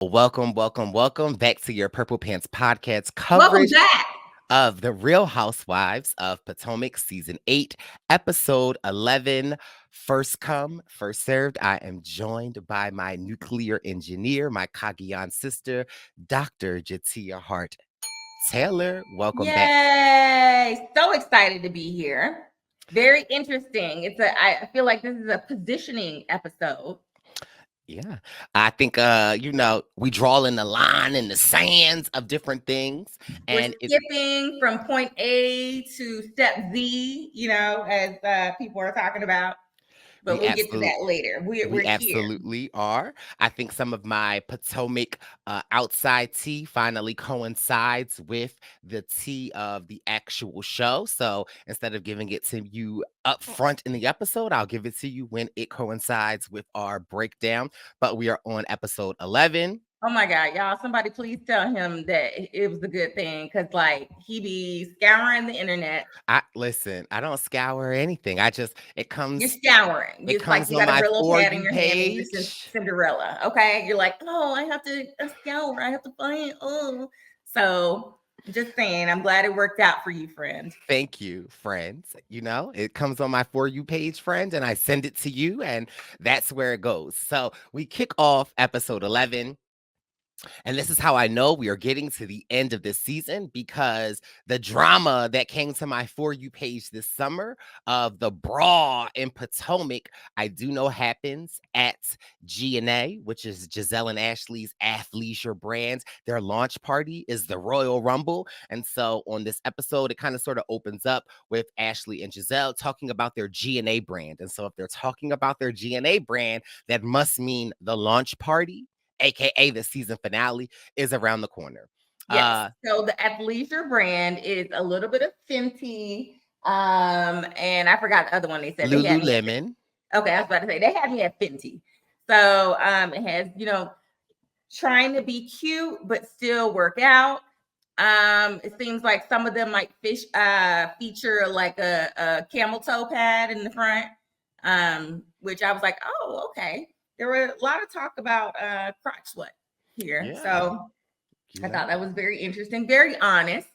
Welcome back to your Purple Pants podcast Welcome coverage back. of the Real Housewives of Potomac Season 8, Episode 11. First come, first served. I am joined by my nuclear engineer, my Cagayan sister, Dr. Jatia Hart Taylor. Welcome back. Yay. So excited to be here. Very interesting. I feel like this is a positioning episode. Yeah, I think we draw in the line in the sands of different things, We're and it skipping from point A to step Z, as people are talking about, but we we'll get to absolutely that later. We We're here. absolutely are. I think some of my Potomac outside tea finally coincides with the tea of the actual show. So instead of giving it to you up front in the episode, I'll give it to you when it coincides with our breakdown. But we are on episode 11. Oh my God, y'all, somebody please tell him that it was a good thing because, like, he be scouring the internet. I listen, I don't scour anything. You're scouring. It It's like comes you on got a my Brillo For pad in You your hand and you're page. Cinderella. Okay. You're like, oh, I have to scour. I have to find. Oh, so just saying, I'm glad it worked out for you, friend. Thank you, friends. It comes on my For You page, friend, and I send it to you, and that's where it goes. So we kick off episode 11. And this is how I know we are getting to the end of this season because the drama that came to my For You page this summer of the brawl in Potomac, I do know happens at G&A, which is Giselle and Ashley's athleisure brand. Their launch party is the Royal Rumble. And so on this episode, it kind of sort of opens up with Ashley and Giselle talking about their G&A brand. And so if they're talking about their G&A brand, that must mean the launch party, aka the season finale, is around the corner. Yes. So the athleisure brand is a little bit of Fenty. And I forgot the other one they said they had me Lululemon. at. Okay, I was about to say they had me at Fenty. So it has, trying to be cute but still work out. It seems like some of them might feature like a camel toe pad in the front, which I was like, oh, okay. There were a lot of talk about crotch sweat here, Yeah. so I thought that was very interesting, very honest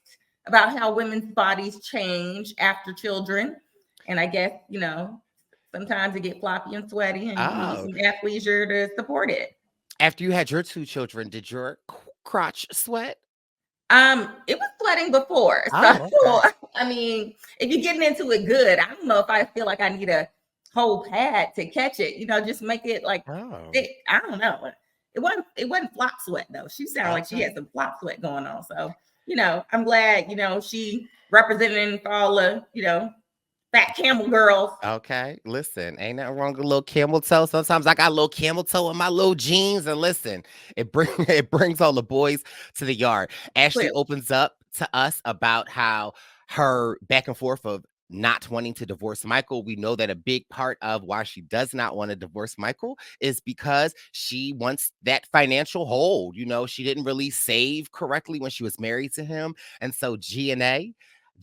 about how women's bodies change after children, and I guess sometimes it get floppy and sweaty, and you need Oh. some athleisure to support it. After you had your two children, did your crotch sweat? It was sweating before. Oh, So okay. I mean, if you're getting into it good, I don't know if I feel like I need a whole pad to catch it. Just make it like Oh, thick. I don't know. It wasn't flop sweat though. She sounded like she okay. had some flop sweat going on. So, I'm glad, she representing for all the, fat camel girls. Okay, listen, ain't nothing wrong with a little camel toe. Sometimes I got a little camel toe in my little jeans, and listen, it brings all the boys to the yard. Ashley Clearly. opens up to us about how her back and forth of not wanting to divorce Michael. We know that a big part of why she does not want to divorce Michael is because she wants that financial hold. She didn't really save correctly when she was married to him, and so G&A.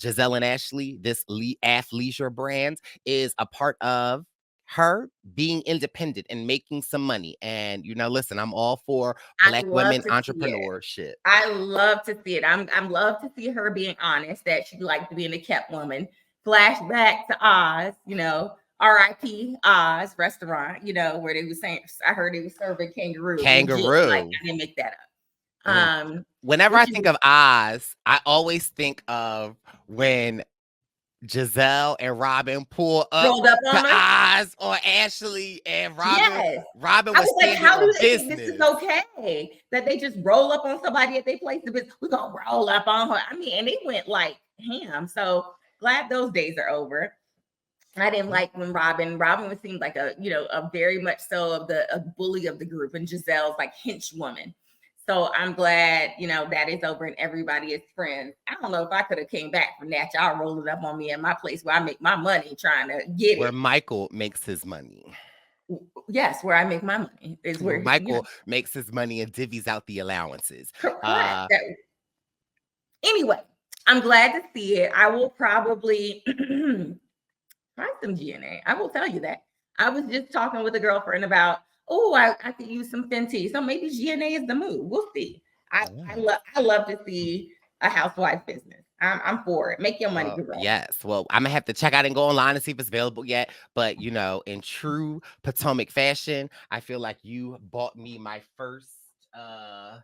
Giselle and Ashley, this athleisure brand, is a part of her being independent and making some money. And listen, I'm all for I Black love women to see it. entrepreneurship. I love to see it. I'm love to see her being honest that she liked being a kept woman. Flashback to Oz, R.I.P. Oz restaurant, where they was saying I heard they was serving kangaroo. Legit, like Kangaroo. I didn't make that up. Whenever I Which is think of Oz, I always think of when Giselle and Robin pull up rolled up to on her. Oz or Ashley and Robin. Yes. Robin I was was like, standing how do on they think this is business. okay? That they just roll up on somebody at their place of business. We're gonna roll up on her. I mean, and they went like ham. So glad those days are over. I didn't like when Robin seemed like a very much so of a bully of the group, and Giselle's like henchwoman. So I'm glad, that is over and everybody is friends. I don't know if I could have came back from that. Y'all rolled it up on me at my place where I make my money trying to get Where it. Michael makes his money. Yes, where I make my money is Where where, Michael makes his money and divvies out the allowances. correct. Anyway, I'm glad to see it. I will probably try some GNA. I will tell you that. I was just talking with a girlfriend about, oh, I could use some Fenty. So maybe GNA is the move. We'll see. Yeah. I love to see a housewife business. I'm for it. Make your money, Well, girl. yes. Well, I'm gonna have to check out and go online and see if it's available yet. But in true Potomac fashion, I feel like you bought me my first uh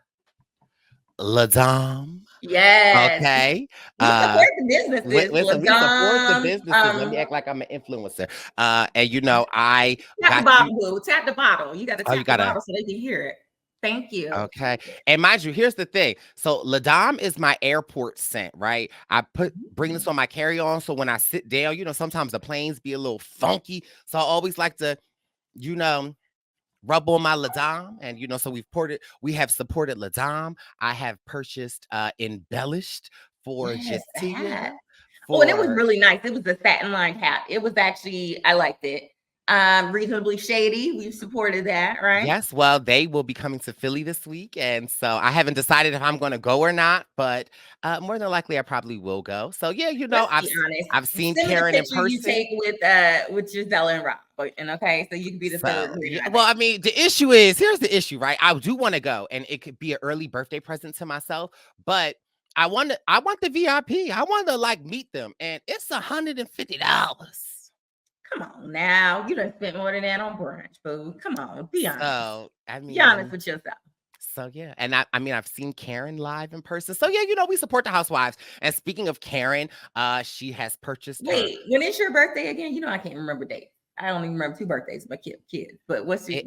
La Dame. Yes. Okay. We Uh support the businesses. listen, we support the Ladom, businesses. Let me act like I'm an influencer. And I tap the got you. bottle, boo. Tap the bottle. You got to Oh, you tap the gotta. bottle so they can hear it. Thank you. Okay. And mind you, here's the thing. So Ladam is my airport scent, right? I bring this on my carry-on. So when I sit down, sometimes the planes be a little funky. So I always like to, you know, rub on my Ladam. And so we have supported Ladam. I have purchased embellished for Yes, the hat. Justia, Oh, and it was for really nice. It was a satin lined hat. It was actually, I liked it. Reasonably shady. We supported that, right? yes, well, they will be coming to Philly this week, and so I haven't decided if I'm gonna go or not, but, more than likely, I probably will go. So, yeah, Let's be honest. I've seen Send me the Karen in picture you person. take with Giselle and Rob. And okay, so you can be the third So, wheel in yeah, my well, bag. I mean, here's the issue, right? I do wanna go, and it could be an early birthday present to myself, but I want the VIP. I want to, like, meet them, and it's $150. Come on now. You done spent more than that on brunch, boo. Come on, be honest. So, I Be honest mean with yourself. So yeah, and I mean I've seen Karen live in person. So yeah, we support the housewives. And speaking of Karen, she has purchased her Wait, when is your birthday again? You know I can't remember dates. I only remember two birthdays of my kids. But it what's your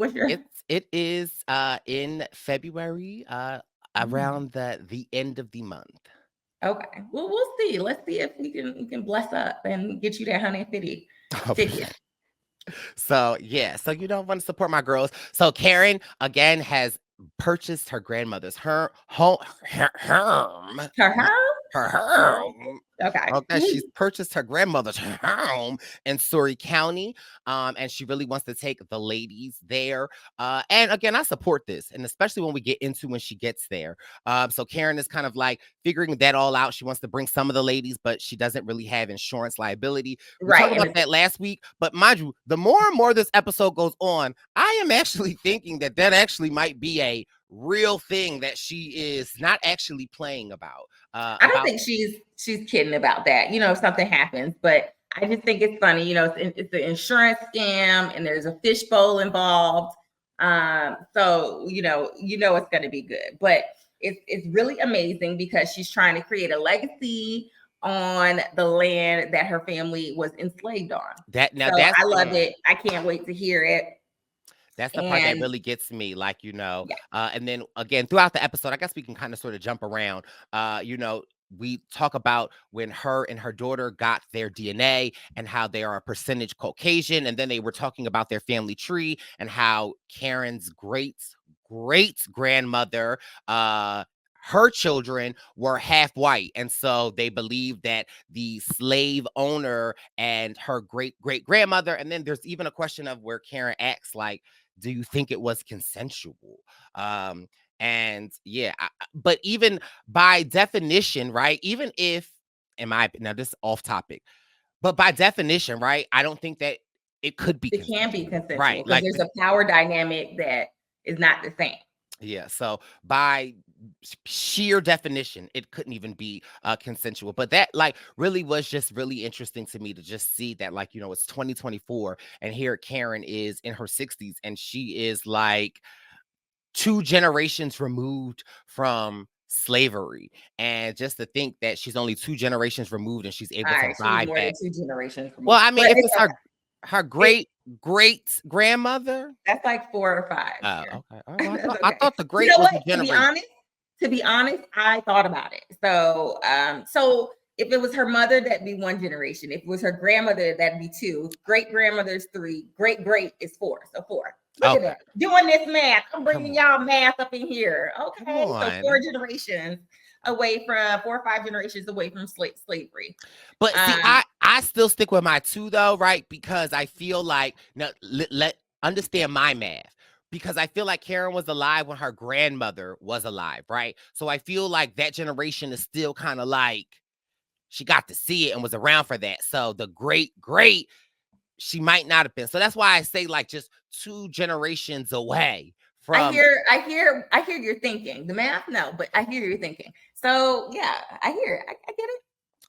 it is in February, Mm, around the end of the month. okay. Well, we'll see. Let's see if we can bless up and get you that 150 ticket. So yeah, so I want to support my girls. So Karen again has purchased her grandmother's her home Her her her. home. Okay. Okay, she's purchased her grandmother's home in Surrey County, and she really wants to take the ladies there. And again, I support this, and especially when we get into when she gets there. So Karen is kind of like figuring that all out. She wants to bring some of the ladies, but she doesn't really have insurance liability. We talked Right. And about that last week, but mind you, the more and more this episode goes on, I am actually thinking that actually might be a real thing that she is not actually playing about. I don't About think she's kidding about that. If something happens, but I just think it's funny. It's an insurance scam, and there's a fishbowl involved. So it's going to be good, but it's really amazing because she's trying to create a legacy on the land that her family was enslaved on. that now So that's I love it. I can't wait to hear it. That's the part that And really gets me, like, yeah, and then again throughout the episode, I guess we can kind of sort of jump around. We talk about when her and her daughter got their DNA and how they are a percentage Caucasian, and then they were talking about their family tree and how Karen's great grandmother, her children were half white, and so they believe that the slave owner and her great great grandmother, and then there's even a question of where Karen asks like, do you think it was consensual? Um, and yeah, but even by definition, right? Even if, now this is off topic, but by definition, right? I don't think that it could be it can be consensual, consensual right? because Like, there's a power dynamic that is not the same. yeah. So by sheer definition, it couldn't even be consensual. But that like really was just really interesting to me to just see that like it's 2024 and here Karen is in her 60s and she is like two generations removed from slavery. And just to think that she's only two generations removed and she's All able to right, she's buy more than back. two generations Well, removed, I mean, but if it's it's her okay. great great grandmother. That's like 4 or 5 here. Okay. All right. Well, That's I okay. thought the You great know was what? a generation. To be honest, I thought about it. So if it was her mother, that'd be 1 generation. If it was her grandmother, that'd be 2. Great grandmother's 3. Great great is 4. So 4. Look at Okay. that. Doing this math. I'm Come bringing on. y'all math up in here. Come Okay. So 4 on. generations away from 4 or 5 generations away from slavery. But see, Um, I still stick with my 2 though, right? Because I feel like now let understand my math. Because I feel like Karen was alive when her grandmother was alive, right? So I feel like that generation is still kind of like she got to see it and was around for that. So the great great she might not have been. So that's why I say like just 2 generations away I from. hear, I hear, I hear your thinking. The math, no, but I hear your thinking. So yeah, I hear it. I get it.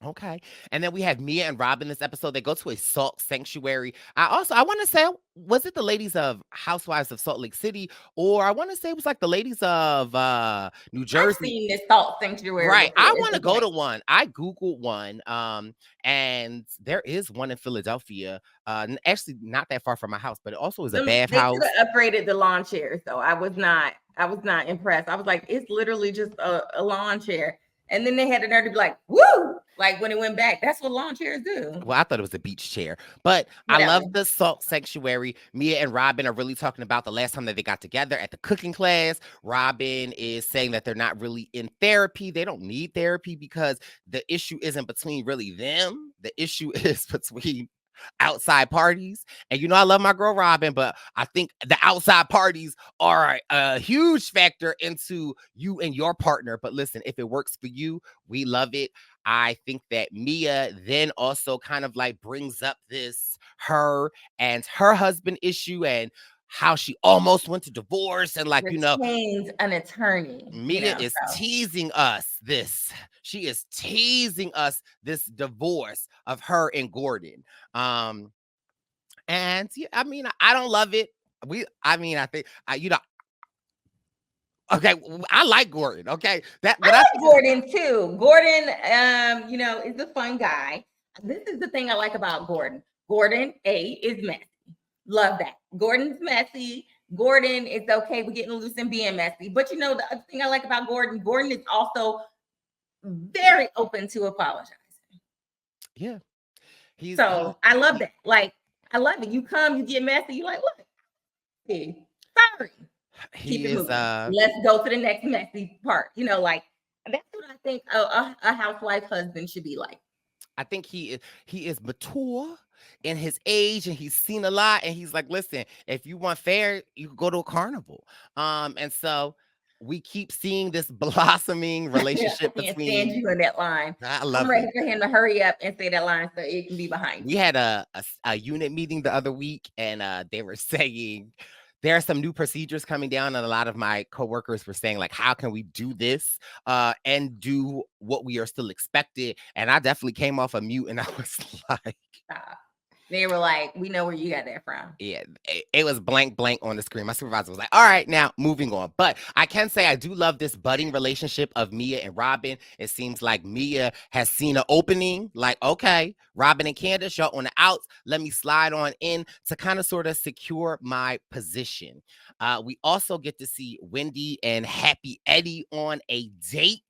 Okay. And then we have Mia and Rob in this episode. They go to a salt sanctuary. I want to say, was it the ladies of Housewives of Salt Lake City? Or I want to say it was like the ladies of New I've Jersey. seen this salt sanctuary Right. before. I Is want the to go point? to one. I Googled one. And there is one in Philadelphia. Actually not that far from my house, but it also is a They should bathhouse. have upgraded the lawn chairs though. I was not. I was not impressed. I was like, it's literally just a lawn chair. And then they had the nerve to be like, "Woo!" Like when it went back. That's what lawn chairs do. Well, I thought it was a beach chair, but I Whatever. love the salt sanctuary. Mia and Robin are really talking about the last time that they got together at the cooking class. Robin is saying that they're not really in therapy. They don't need therapy because the issue isn't between really them. The issue is between outside parties. And you know, I love my girl Robin, but I think the outside parties are a huge factor into you and your partner. But listen, if it works for you, we love it. I think that Mia then also kind of like brings up this her and her husband issue and how she almost went to divorce and like, you know, Retained an attorney, Mia is so teasing us this. She is teasing us this divorce of her and Gordon. Um, and yeah, I mean, I don't love it. I mean, I think, you know, okay, I like Gordon. Okay, that I what I like think. Gordon too. Gordon, is a fun guy. This is the thing I like about Gordon. Gordon, is messy. Love that. Gordon's messy. Gordon is okay with getting loose and being messy. But you know, the other thing I like about Gordon, Gordon is also very open to apologizing. Yeah, he's So I love that. Like, I love it. You come, you get messy, you like, look, hey, sorry. Keep he it is moving. Let's go to the next messy part. Like that's what I think a housewife husband should be like. I think he is mature in his age and he's seen a lot and he's like, listen, if you want fair, you could go to a carnival. And so we keep seeing this blossoming Yeah, I relationship can't stand between. you in that line. I I'm love ready it. for him to hurry up and say that line so it can be behind We you. had a unit meeting the other week and they were saying there are some new procedures coming down and a lot of my coworkers were saying like how can we do this and do what we are still expected, and I definitely came off a mute and I was like, Stop. They were like, we know where you got that from. yeah, it was blank on the screen. My supervisor was like, all right, now moving on. But I can say I do love this budding relationship of Mia and Robin. It seems like Mia has seen an opening, like, okay, Robin and Candace, y'all on the outs. Let me slide on in to kind of sort of secure my position. We also get to see Wendy and Happy Eddie on a date.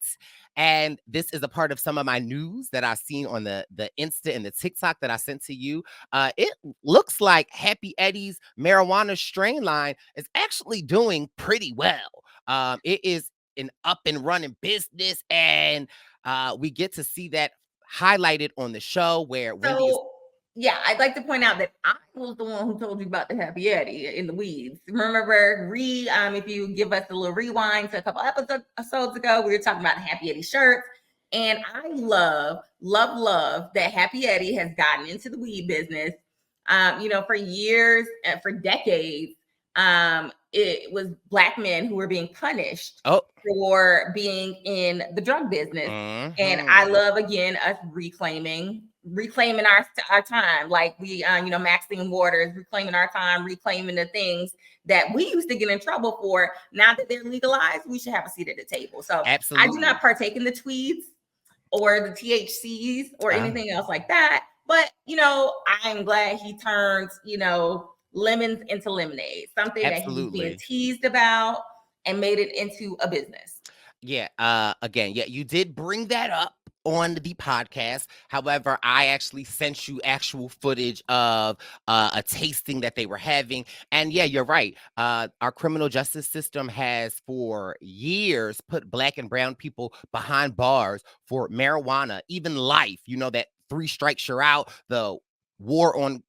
And this is a part of some of my news that I've seen on the Insta and the TikTok that I sent to you. It looks like Happy Eddie's marijuana strain line is actually doing pretty well. It is an up and running business, and we get to see that highlighted on the show where Wendy is. So yeah, I'd like to point out that I was the one who told you about the Happy Eddie in the weeds. Remember, if you give us a little rewind to a couple episodes ago, we were talking about Happy Eddie shirts. And I love that Happy Eddie has gotten into the weed business. For years and for decades, it was Black men who were being punished Oh, for being in the drug business. And I mhm. love again us reclaiming our time, like we Maxine Waters reclaiming our time, reclaiming the things that we used to get in trouble for. Now that they're legalized, we should have a seat at the table. So I do not Absolutely. partake in the tweeds or the THCs or Oh, anything else like that, but I'm glad he turns lemons into lemonade, something that he was being absolutely. teased about and made it into a business. Yeah, again, yeah, you did bring that up on the podcast. However, I actually sent you actual footage of a tasting that they were having. And yeah, you're right. Our criminal justice system has for years put Black and brown people behind bars for marijuana, even life. You know, that 3 strikes you're out, the war on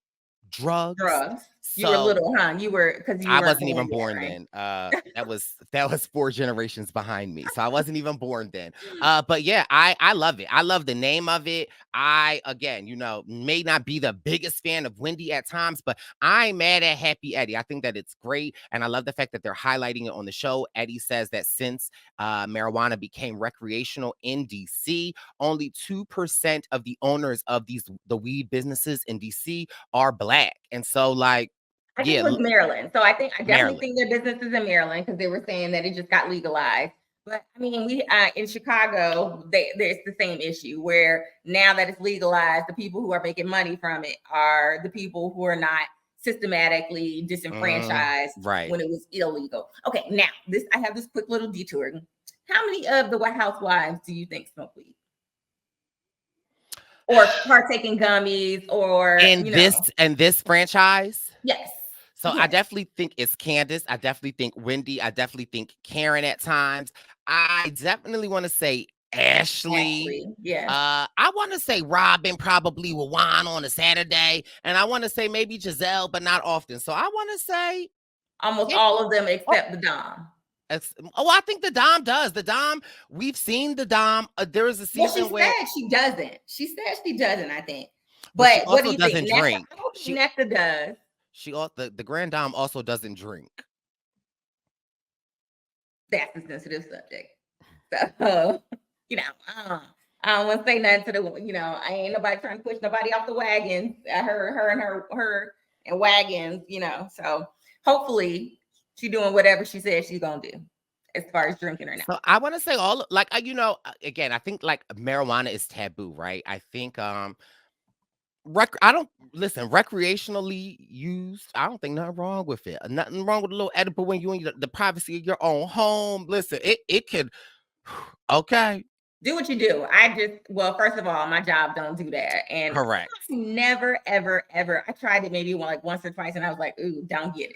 drugs. Drugs. You were So little, huh? You were because you I weren't wasn't born even yet, born right? then. That was 4 generations behind me. So I wasn't even born then. But yeah, I love it. I love the name of it. I again, may not be the biggest fan of Wendy at times, but I'm mad at Happy Eddie. I think that it's great, and I love the fact that they're highlighting it on the show. Eddie says that since marijuana became recreational in DC, only 2% of the owners of the weed businesses in DC are black, and so like. I think Yeah, it was Maryland. So I definitely Maryland. think their business is in Maryland because they were saying that it just got legalized. But I mean, we in Chicago, there's the same issue where now that it's legalized, the people who are making money from it are the people who are not systematically disenfranchised Right. when it was illegal. Okay, now I have this quick little detour. How many of the White Housewives do you think smoke weed or partake in gummies or In this franchise, yes, so I yes. definitely think it's Candace. I definitely think Wendy. I definitely think Karen at times. I definitely want to say Ashley. Ashley, yes. I want to say Robin probably will whine on a Saturday, and I want to say maybe Giselle, but not often. So I want to say, Almost yeah. all of them Oh, except the Dom. I think the Dom does. The Dom, we've seen the Dom. There was a Well, she season where, said she doesn't. She said she doesn't, I think. but she But what do also you think? doesn't Nneka? drink. I don't She think Nneka does. the Grand Dom also doesn't drink. That's a sensitive subject. So, you know, I don't want to say nothing to I ain't nobody trying to push nobody off the wagons. Her and wagons. So hopefully she doing whatever she says she's gonna do as far as drinking or not. So I want to say again, I think like marijuana is taboo, right? I think I don't listen, recreationally used. I don't think nothing wrong with it. Nothing wrong with a little edible when you in the privacy of your own home. Listen, it could okay, Do what you do. Well, first of all, my job don't do that. And correct. I never, ever, ever. I tried it maybe like once or twice and I was like, ooh, don't get it.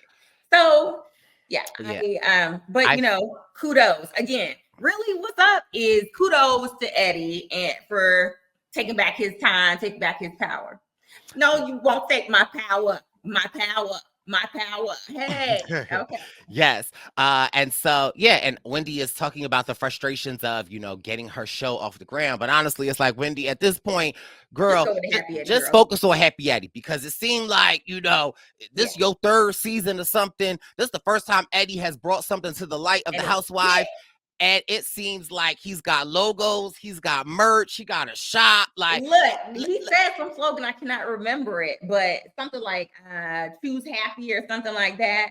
So yeah, Yeah. but I kudos. Again, really what's up is kudos to Eddie and for taking back his time, taking back his power. No, you won't take my power, my power, my power. Hey, okay. Yes. And so, yeah, and Wendy is talking about the frustrations of, getting her show off the ground. But honestly, it's like, Wendy, at this point, Just girl, go with the happy Eddie just girl. focus on Happy Eddie because it seemed like, Yeah. this your third season or something. This is the first time Eddie has brought something to the light of And the it's hit. housewife. And it seems like he's got logos, he's got merch, he got a shop. Like, Look, he said some slogan, I cannot remember it, but something like choose happy or something like that.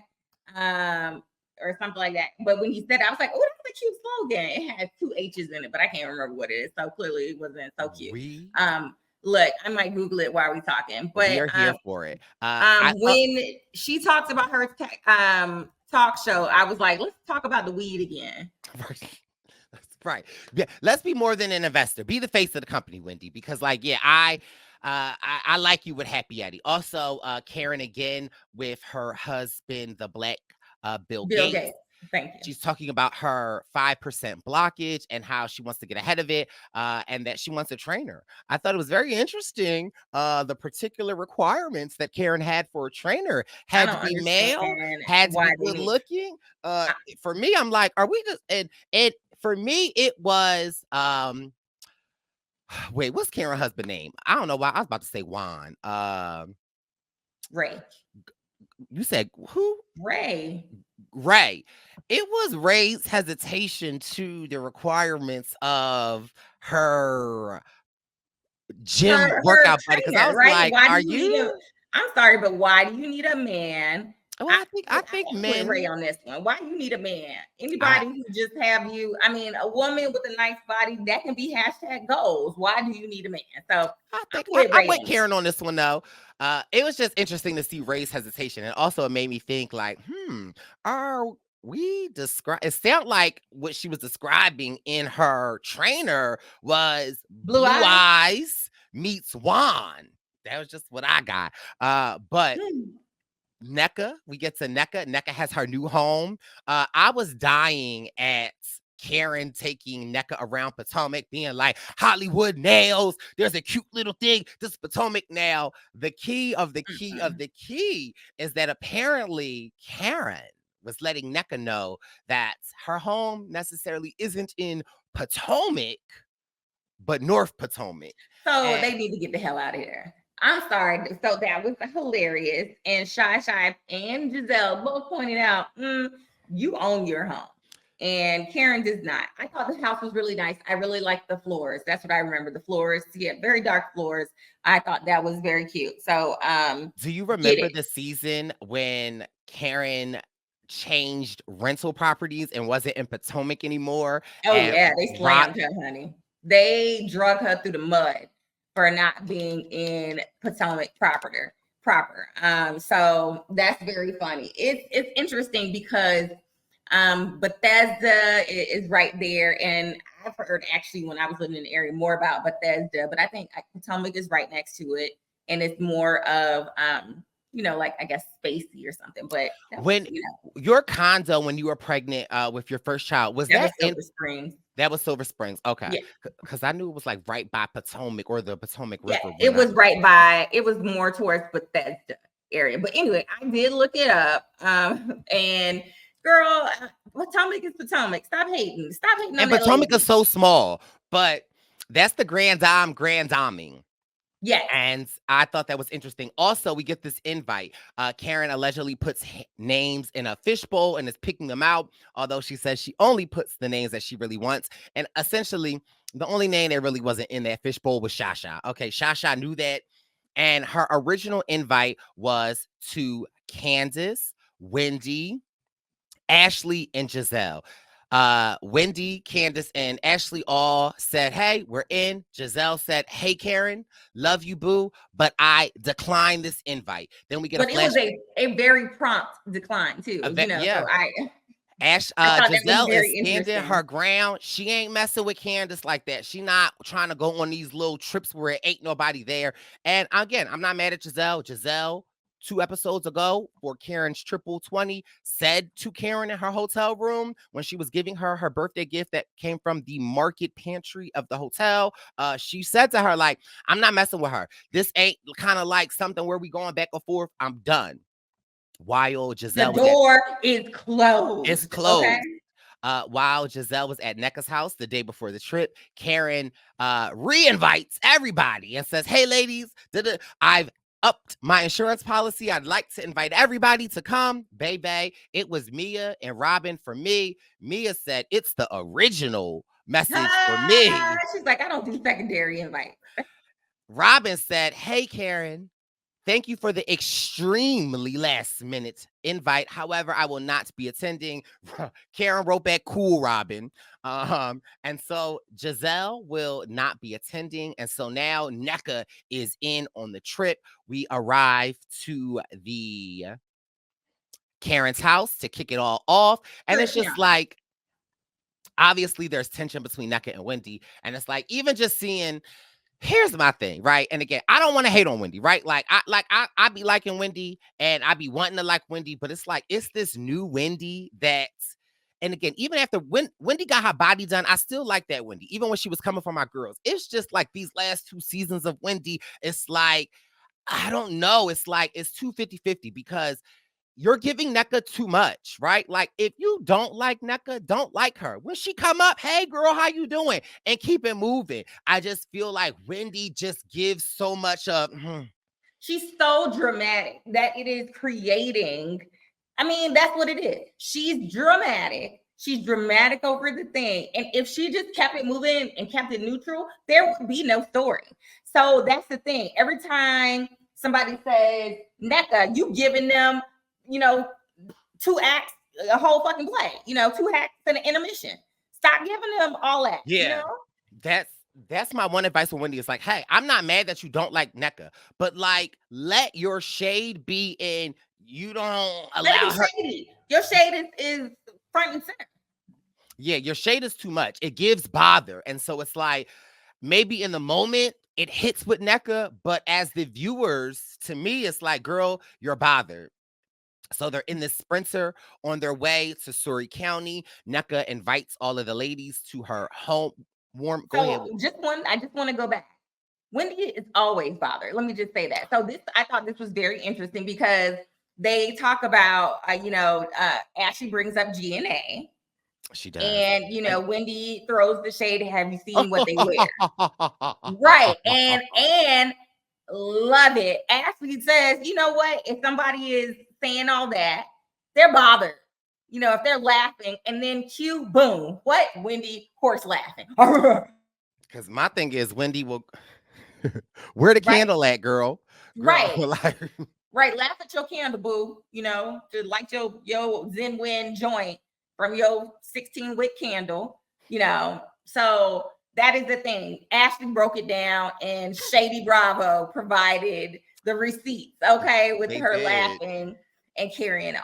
Or something like that. But when he said it, I was like, oh, that's a cute slogan. It has 2 H's in it, but I can't remember what it is. So clearly it wasn't so cute. we Look, I might Google it while we're talking. we But are here for it. I thought when she talks about her talk show, I was like, let's talk about the weed again. right. Yeah, let's be more than an investor. Be the face of the company, Wendy, because like, yeah, I like you with Happy Eddie. Also, Karen again with her husband, the black Bill Bill Gates. Gates. Thank you. She's talking about her 5% blockage and how she wants to get ahead of it, and that she wants a trainer. I thought it was very interesting. The particular requirements that Karen had for a trainer I had to don't be male, understand had to why be they good need. looking. For me, I'm like, are we just and for me it was wait, what's Karen's husband name? I don't know why I was about to say Juan. Ray. You said who? Ray. Ray. It was Ray's hesitation to the requirements of her gym Her workout buddy because I trainer, was right? like, Why do "Are you need a? you?" I'm sorry, but why do you need a man? Well, I I think I'm with Ray men. on this one. Why do you need a man? I Anybody who just have you? I mean, a woman with a nice body that can be hashtag goals. Why do you need a man? So I I'm think with I'm Ray with on this. Karen on this one though. It was just interesting to see Ray's hesitation, and also it made me think like, are we describe? It sounded like what she was describing in her trainer was Blue Blue eyes. Eyes meets Juan. That was just what I got. But Nneka, we get to Nneka. Nneka has her new home. I was dying at Karen taking Nneka around Potomac, being like, Hollywood nails. There's a cute little thing. This is Potomac now. The key of the key of Mm-mm. the key is that apparently Karen was letting Nneka know that her home necessarily isn't in Potomac, but North Potomac. So And they need to get the hell out of here. I'm sorry. So that was hilarious. And Shy and Giselle both pointed out, you own your home. And Karen does not. I thought the house was really nice. I really liked the floors. That's what I remember. The floors, yeah, very dark floors. I thought that was very cute. So do you get remember it. the season when Karen changed rental properties and wasn't in Potomac anymore? Oh And yeah, they Rob, slammed her, honey. They drug her through the mud for not being in Potomac proper. So that's very funny. It's interesting because Bethesda is right there, and I've heard actually when I was living in the area more about Bethesda, but I think Potomac is right next to it, and it's more of like I guess spacey or something. But that was when your condo, when you were pregnant with your first child, was that was that in Silver Springs. that was Silver Springs? Okay. Yeah. Because I knew it was like right by Potomac or the Potomac Yeah, River it when I was right by. It was more towards Bethesda area. But anyway, I did look it up. And girl, Potomac is Potomac. Stop hating. Stop hating on and that Potomac is lady. so small, but that's the grand doming. Yes. And I thought that was interesting. Also, we get this invite. Karen allegedly puts names in a fishbowl and is picking them out, although she says she only puts the names that she really wants. And essentially, the only name that really wasn't in that fishbowl was Shasha. Okay, Shasha knew that. And her original invite was to Candace, Wendy, Ashley, and Giselle. Wendy, Candace, and Ashley all said, "Hey, we're in." Giselle said, "Hey, Karen, love you, boo, but I declined this invite." Then we get a But it flash. was a very prompt decline too, so Yeah, I thought that was Giselle is very standing interesting. her ground. She ain't messing with Candace like that. She not trying to go on these little trips where it ain't nobody there. And again, I'm not mad at Giselle. Giselle, 2 episodes ago for Karen's triple 20, said to Karen in her hotel room when she was giving her her birthday gift that came from the market pantry of the hotel. She said to her, like, I'm not messing with her. This ain't kind of like something where we going back and forth. I'm done. While The Giselle was at door is it's closed. Okay. closed. While Giselle was at Nneka's house the day before the trip, Karen re-invites everybody and says, "Hey, ladies, I've upped my insurance policy. I'd like to invite everybody to come." Baby, it was Mia and Robin for me. Mia said, "It's the original message for me." She's like, I don't do secondary invite. Robin said, "Hey, Karen. Thank you for the extremely last minute invite. However, I will not be attending." Karen wrote back, "Cool, Robin." And so Giselle will not be attending. And so now Nneka is in on the trip. We arrive to the Karen's house to kick it all off. And it's Good just camp. like, obviously, there's tension between Nneka and Wendy. And it's like, even just seeing, here's my thing, right? And again, I don't want to hate on Wendy, right? I be liking Wendy and I be wanting to like Wendy, but it's like it's this new Wendy that, and again, even after Wendy got her body done, I still like that Wendy, even when she was coming for my girls. It's just like these last 2 seasons of Wendy, it's like, I don't know. It's like it's too 50-50 because you're giving Nneka too much, right? Like, if you don't like Nneka, don't like her. When she come up, "Hey, girl, how you doing?" And keep it moving. I just feel like Wendy just gives so much of, She's so dramatic that it is creating. I mean, that's what it is. She's dramatic. She's dramatic over the thing. And if she just kept it moving and kept it neutral, there would be no story. So that's the thing. Every time somebody says, Nneka, you giving them, 2 acts, a whole fucking play, 2 acts and an intermission. Stop giving them all that. yeah, that's my one advice for Wendy. It's like, hey, I'm not mad that you don't like Nneka, but like, let your shade be in. You don't Let it allow be her. shady. Your shade is front and center. Yeah, your shade is too much. It gives bother. And so it's like, maybe in the moment it hits with Nneka, but as the viewers, to me, it's like, girl, you're bothered. So they're in this sprinter on their way to Surrey County. Nneka invites all of the ladies to her home. Warm. Go ahead. So I just want to go back. Wendy is always bothered. Let me just say that. So I thought this was very interesting because they talk about, Ashley brings up GNA, She does. and Wendy throws the shade. Have you seen what they wear? Right, and love it. Ashley says, you know what? If somebody is saying all that, they're bothered. If they're laughing, and then cue, boom, what? Wendy, horse laughing. Because my thing is, Wendy will. Where the Right, candle at, girl? Girl, right. like. Right, laugh at your candle, boo. To light your Zen Wind joint from your 16 wick candle. So that is the thing. Ashley broke it down, and Shady Bravo provided the receipts. Okay, with They her did. laughing and carrying on.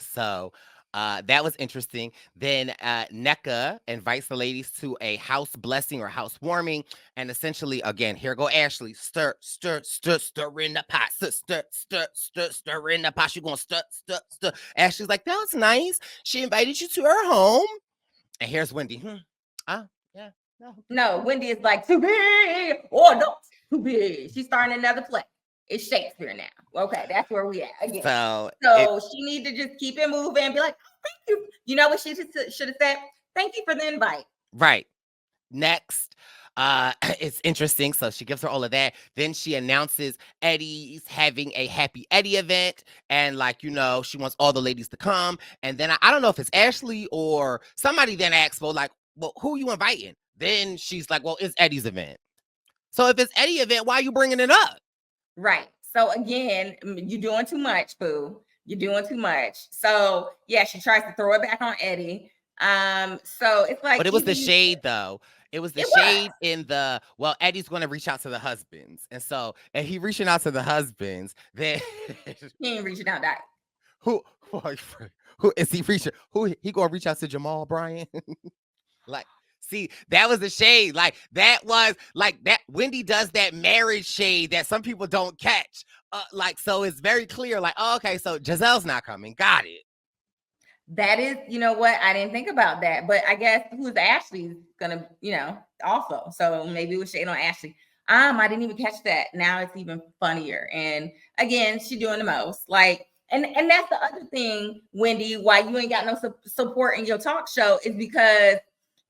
So that was interesting. Then Nneka invites the ladies to a house blessing or housewarming. And essentially, again, here go Ashley. Stir, stir, stir, stir in the pot. Stir, stir, stir, stir, stir in the pot. She gonna stir, stir, stir. Ashley's like, that was nice. She invited you to her home. And here's Wendy. Yeah. No, Wendy is like, too big. Oh, no, too big. She's starting another play. It's Shakespeare now. Okay, that's where we at again. So she need to just keep it moving and be like, oh, thank you. You know what she should have said? Thank you for the invite. Right. Next. It's interesting. So she gives her all of that. Then she announces Eddie's having a Happy Eddie event. And she wants all the ladies to come. And then I don't know if it's Ashley or somebody then asks, well, who you inviting? Then she's like, well, it's Eddie's event. So if it's Eddie's event, why are you bringing it up? Right. So again, you're doing too much, boo. You're doing too much. So yeah, she tries to throw it back on Eddie. So it's like, but it was the shade though. It was the shade in the, well, Eddie's going to reach out to the husbands. And he reaching out to the husbands, then he ain't reaching out that. Who is he reaching? Who he going to reach out to Jamal Bryan? See, that was the shade. That was that Wendy does that marriage shade that some people don't catch. So it's very clear, oh, okay, so Giselle's not coming. Got it. That is, you know what? I didn't think about that. But I guess who's Ashley's gonna, also. So maybe it was shade on Ashley. I didn't even catch that. Now it's even funnier. And again, she's doing the most. And that's the other thing, Wendy, why you ain't got no support in your talk show is because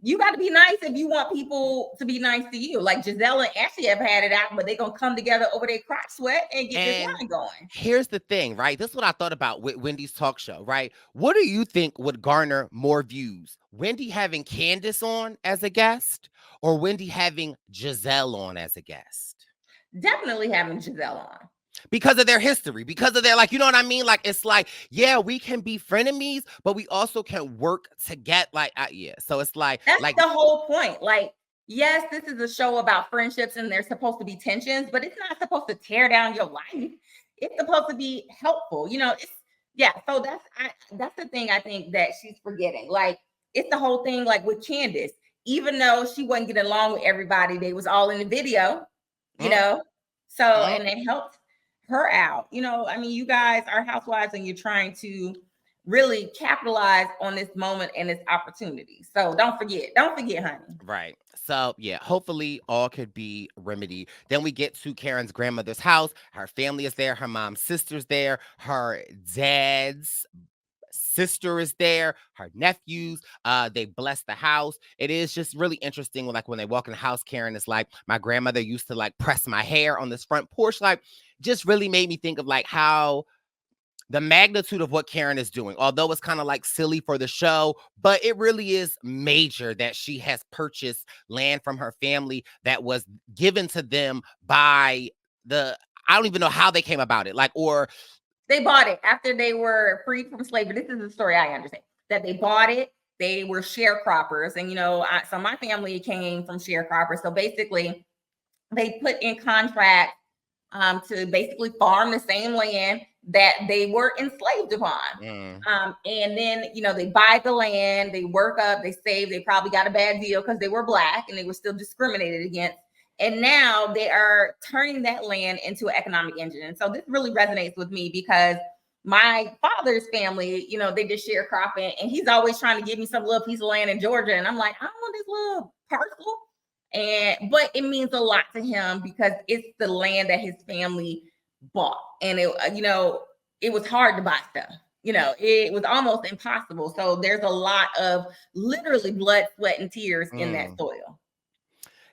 you got to be nice if you want people to be nice to you. Like Giselle and Ashley have had it out, but they're going to come together over their crotch sweat and get this line going. Here's the thing, right? This is what I thought about with Wendy's talk show, right? What do you think would garner more views? Wendy having Candace on as a guest or Wendy having Giselle on as a guest? Definitely having Giselle on. Because of their history, because of their, you know what I mean? It's yeah, we can be frenemies, but we also can work to get yeah. So it's that's the whole point. Yes, this is a show about friendships and there's supposed to be tensions, but it's not supposed to tear down your life. It's supposed to be helpful. So that's the thing I think that she's forgetting. It's the whole thing with Candace, even though she wasn't getting along with everybody, they was all in the video, so and it helped her out. You guys are housewives and you're trying to really capitalize on this moment and this opportunity. So don't forget, honey. Right. So yeah, hopefully all could be remedied. Then we get to Karen's grandmother's house. Her family is there. Her mom's sister's there. Her dad's sister is there. Her nephews. They bless the house. It is just really interesting. When they walk in the house, Karen is like, my grandmother used to press my hair on this front porch. Just really made me think of how the magnitude of what Karen is doing, although it's kind of silly for the show, but it really is major that she has purchased land from her family that was given to them by I don't even know how they came about it. Or they bought it after they were freed from slavery. This is the story I understand, that they bought it. They were sharecroppers. And, so my family came from sharecroppers. So basically they put in contract to basically farm the same land that they were enslaved upon. And then, they buy the land, they work up, they save, they probably got a bad deal because they were Black and they were still discriminated against. And now they are turning that land into an economic engine. And so this really resonates with me because my father's family, they did sharecropping, and he's always trying to give me some little piece of land in Georgia, and I'm like, I don't want this little parcel. But it means a lot to him because it's the land that his family bought, and it was hard to buy stuff. It was almost impossible. So there's a lot of literally blood, sweat, and tears in that soil.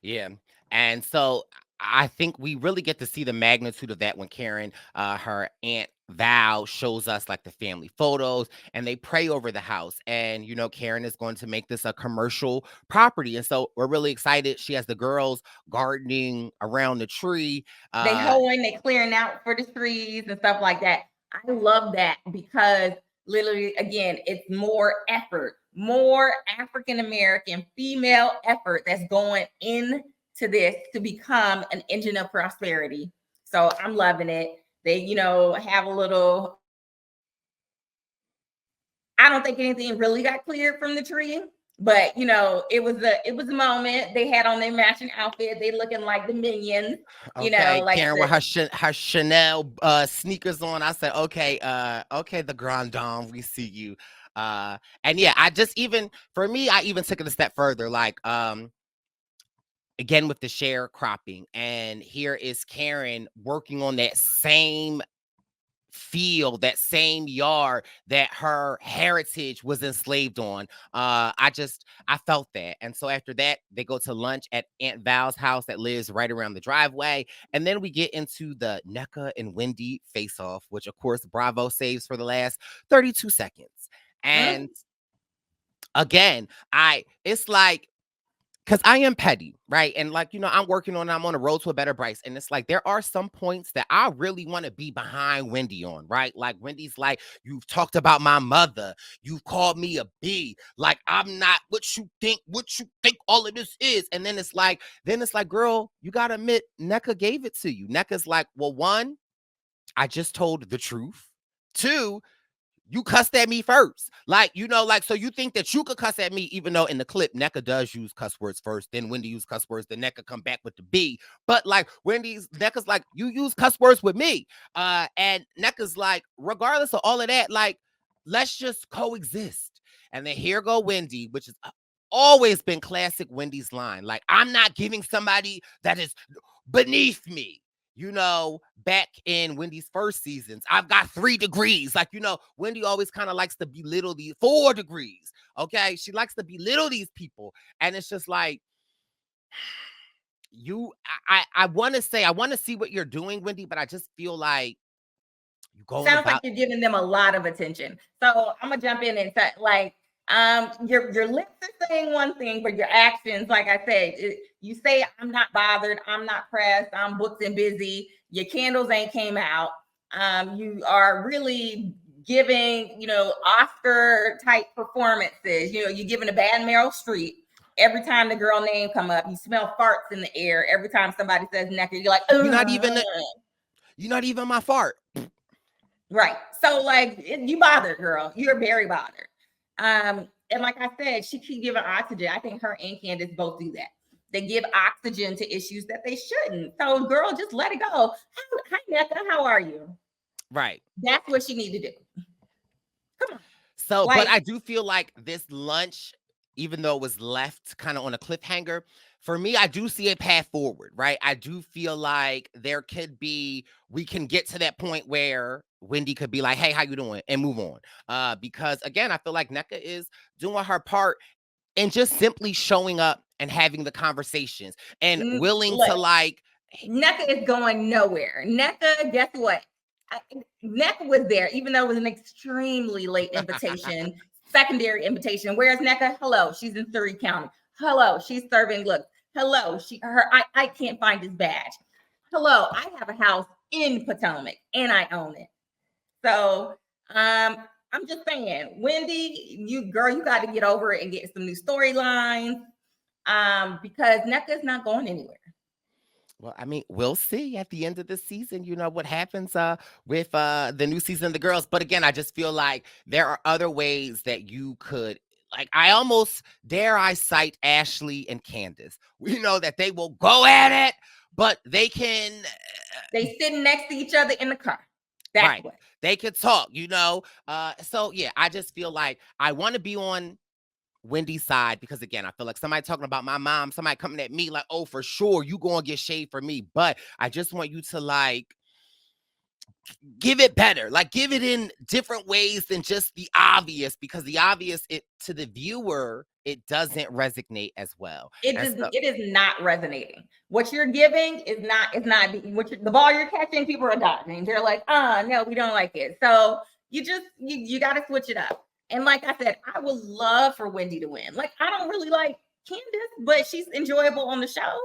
Yeah. And so I think we really get to see the magnitude of that when Karen, her aunt Val, shows us like the family photos and they pray over the house. And, Karen is going to make this a commercial property. And so we're really excited. She has the girls gardening around the tree. They hoeing, they clearing out for the trees and stuff like that. I love that because literally, again, it's more effort, more African American female effort that's going into this to become an engine of prosperity. So I'm loving it. They, have a little. I don't think anything really got cleared from the tree, but it was a moment. They had on their matching outfit. They looking like the minions. Okay, Like Karen with her Chanel sneakers on. I said, okay, the Grand Dame, we see you. And yeah, for me, I even took it a step further, like again with the sharecropping, and here is Karen working on that same field, that same yard that her heritage was enslaved on. I felt that. And so after that, they go to lunch at Aunt Val's house that lives right around the driveway. And then we get into the Nneka and Wendy face off, which of course Bravo saves for the last 32 seconds. And again, it's like, because I am petty, right? And like, I'm working on, I'm on a road to a better Bryce. And it's like, there are some points that I really want to be behind Wendy on, right? Like Wendy's like, you've talked about my mother. You've called me a B. Like, I'm not what you think all of this is. And then it's like, girl, you got to admit, Nneka gave it to you. Nneka's like, well, one, I just told the truth. Two, you cussed at me first. Like, so you think that you could cuss at me, even though in the clip, Nneka does use cuss words first, then Wendy use cuss words, then Nneka come back with the B. But like Nneka's like, you use cuss words with me. And Nneka's like, regardless of all of that, like, let's just coexist. And then here go Wendy, which is always been classic Wendy's line. Like, I'm not giving somebody that is beneath me. Back in Wendy's first seasons, I've got 3 degrees. Like, Wendy always kind of likes to belittle these 4 degrees. Okay. She likes to belittle these people. And it's just like, I want to say, I want to see what you're doing, Wendy, but I just feel like you going sounds like you're giving them a lot of attention. So I'm gonna jump in and say, like, your lips are saying one thing, but your actions, like I said, you say I'm not bothered, I'm not pressed, I'm booked and busy. Your candles ain't came out. You are really giving, Oscar type performances. You're giving a bad Meryl Streep. Every time the girl name come up, you smell farts in the air. Every time somebody says Nneka, you're like, you're not even my fart. Right. So like you bothered, girl. You're very bothered. And like I said, she keep giving oxygen. I think her and Candace both do that. They give oxygen to issues that they shouldn't. So, girl, just let it go. Hi, Nneka. How are you? Right. That's what she need to do. Come on. So, but I do feel like this lunch, even though it was left kind of on a cliffhanger, for me, I do see a path forward, right? I do feel like we can get to that point where Wendy could be like, hey, how you doing? And move on. Because again, I feel like Nneka is doing her part and just simply showing up and having the conversations and willing to like. Nneka is going nowhere. Nneka, guess what? Nneka was there, even though it was an extremely late invitation, secondary invitation. Where's Nneka? Hello, she's in Surrey County. Hello, she's serving looks. Hello, I can't find this badge. Hello, I have a house in Potomac and I own it. So I'm just saying, Wendy, you got to get over it and get some new storylines because Nneka's not going anywhere. Well, I mean, we'll see at the end of the season, what happens with the new season of the girls. But again, I just feel like there are other ways that you could, like, I almost dare I cite Ashley and Candace. We know that they will go at it, but they can. They sitting next to each other in the car. That's Right. what. They could talk, you know. So yeah, I just feel like I want to be on Wendy's side because again, I feel like somebody talking about my mom, somebody coming at me like, oh, for sure, you gonna get shade for me. But I just want you to like give it better, like give it in different ways than just the obvious, because the obvious, it to the viewer, it doesn't resonate as well. And so It is not resonating. What you're giving is not the ball you're catching, people are dodging. They're like, no, we don't like it. So you got to switch it up. And like I said, I would love for Wendy to win. Like, I don't really like Candace, but she's enjoyable on the show,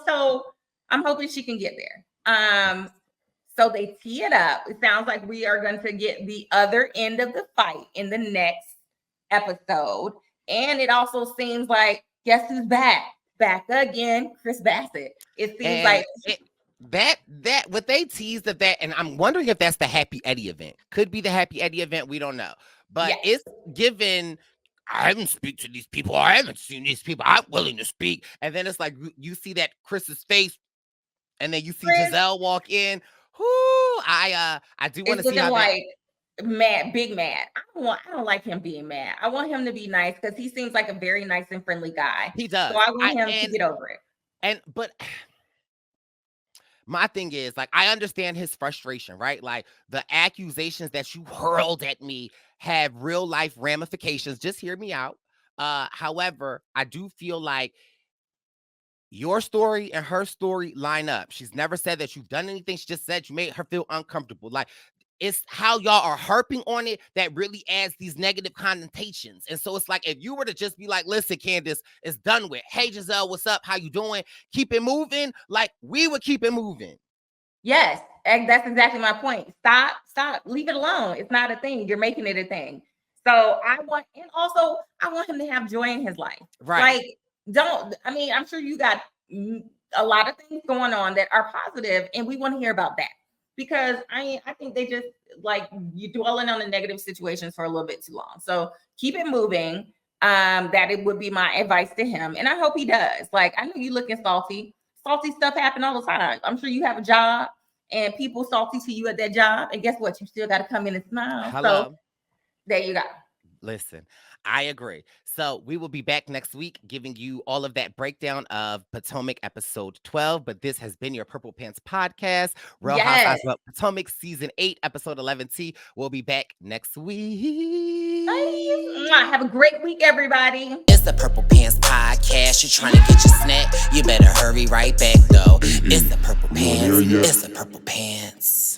so I'm hoping she can get there. So they tee it up. It sounds like we are going to get the other end of the fight in the next episode. And it also seems like, guess who's back? Back again, Chris Bassett. It seems and like that what they teased of that, and I'm wondering if that's the Happy Eddie event. Could be the Happy Eddie event. We don't know, but yes. it's given. I haven't speak to these people. I haven't seen these people. I'm willing to speak. And then it's like you see that Chris's face, and then you see Chris Giselle walk in. Whoo! I do want to is see looking how that. like mad, big mad. I don't like him being mad. I want him to be nice because he seems like a very nice and friendly guy. He does. So I want him to get over it. But my thing is, like, I understand his frustration, right? Like, the accusations that you hurled at me have real life ramifications. Just hear me out. However, I do feel like your story and her story line up. She's never said that you've done anything. She just said you made her feel uncomfortable. Like, it's how y'all are harping on it that really adds these negative connotations. And so it's like, if you were to just be like, listen, Candace, it's done with. Hey, Giselle, what's up? How you doing? Keep it moving. Like, we would keep it moving. Yes, and that's exactly my point. Stop, leave it alone. It's not a thing. You're making it a thing. So I want him to have joy in his life. Right. Like, I'm sure you got a lot of things going on that are positive, and we want to hear about that. Because I think they just like you dwelling on the negative situations for a little bit too long. So keep it moving. That it would be my advice to him. And I hope he does. Like, I know you looking salty. Salty stuff happen all the time. I'm sure you have a job and people salty to you at that job. And guess what? You still got to come in and smile. Hello. So there you go. Listen, I agree. So we will be back next week giving you all of that breakdown of Potomac episode 12. But this has been your Purple Pants podcast, Real Housewives of Potomac season 8, episode 11T. We'll be back next week. Bye. Have a great week, everybody. It's the Purple Pants podcast. You're trying to get your snack. You better hurry right back, though. It's the Purple Pants. It's the Purple Pants.